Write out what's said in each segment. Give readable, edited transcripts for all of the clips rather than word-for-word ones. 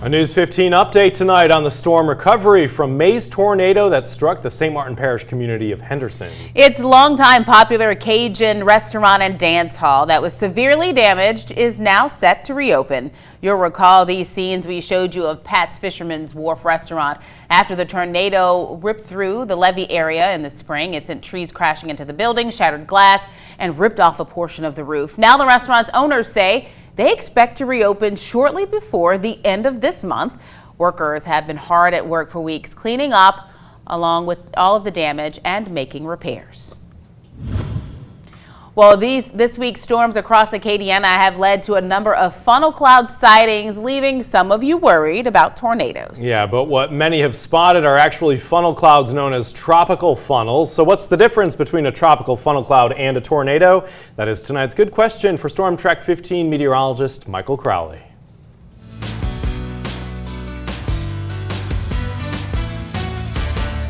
A News 15 update tonight on the storm recovery from May's tornado that struck the St. Martin Parish community of Henderson. Its longtime popular Cajun restaurant and dance hall that was severely damaged is now set to reopen. You'll recall these scenes we showed you of Pat's Fisherman's Wharf restaurant after the tornado ripped through the levee area in the spring. It sent trees crashing into the building, shattered glass, and ripped off a portion of the roof. Now the restaurant's owners say they expect to reopen shortly before the end of this month. Workers have been hard at work for weeks cleaning up along with all of the damage and making repairs. Well, this week's storms across Acadiana have led to a number of funnel cloud sightings, leaving some of you worried about tornadoes. Yeah, but what many have spotted are actually funnel clouds known as tropical funnels. So what's the difference between a tropical funnel cloud and a tornado? That is tonight's good question for Storm Track 15 meteorologist Michael Crowley.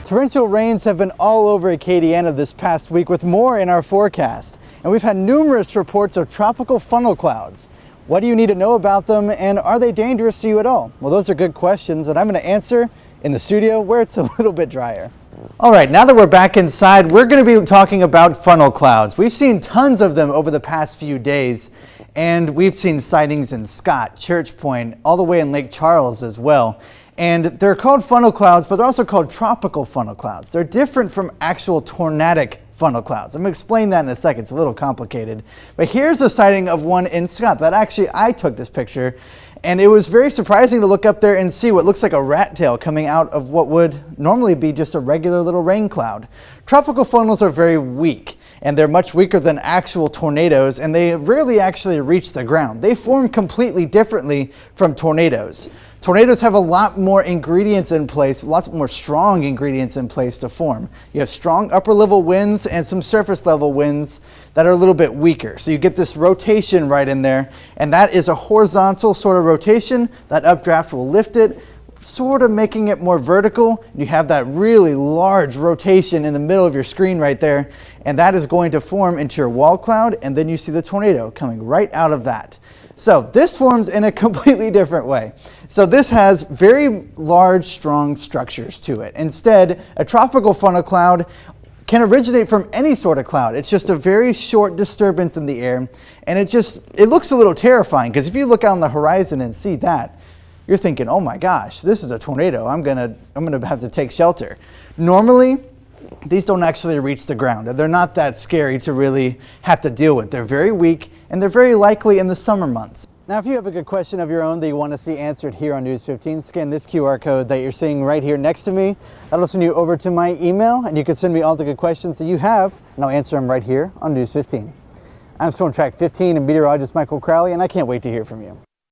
Torrential rains have been all over Acadiana this past week, with more in our forecast. And we've had numerous reports of tropical funnel clouds. What do you need to know about them, and are they dangerous to you at all? Well, those are good questions that I'm going to answer in the studio where it's a little bit drier. All right, now that we're back inside, we're going to be talking about funnel clouds. We've seen tons of them over the past few days, and we've seen sightings in Scott, Church Point, all the way in Lake Charles as well. And they're called funnel clouds, but they're also called tropical funnel clouds. They're different from actual tornadic funnel clouds. I'm going to explain that in a second. It's a little complicated. But here's a sighting of one in Scott that actually I took this picture. And it was very surprising to look up there and see what looks like a rat tail coming out of what would normally be just a regular little rain cloud. Tropical funnels are very weak, and they're much weaker than actual tornadoes, and they rarely actually reach the ground. They form completely differently from tornadoes. Tornadoes have a lot more ingredients in place, lots more strong ingredients in place to form. You have strong upper level winds and some surface level winds that are a little bit weaker. So you get this rotation right in there, and that is a horizontal sort of rotation. That updraft will lift it, sort of making it more vertical. You have that really large rotation in the middle of your screen right there, and that is going to form into your wall cloud, and then you see the tornado coming right out of that. So this forms in a completely different way. So this has very large, strong structures to it. Instead, a tropical funnel cloud can originate from any sort of cloud. It's just a very short disturbance in the air, and it looks a little terrifying, because if you look out on the horizon and see that, you're thinking, oh my gosh, this is a tornado. I'm gonna have to take shelter. Normally, these don't actually reach the ground, and they're not that scary to really have to deal with. They're very weak, and they're very likely in the summer months. Now, if you have a good question of your own that you want to see answered here on News 15, scan this QR code that you're seeing right here next to me. That'll send you over to my email, and you can send me all the good questions that you have, and I'll answer them right here on News 15. I'm Storm Track 15 and meteorologist Michael Crowley, and I can't wait to hear from you.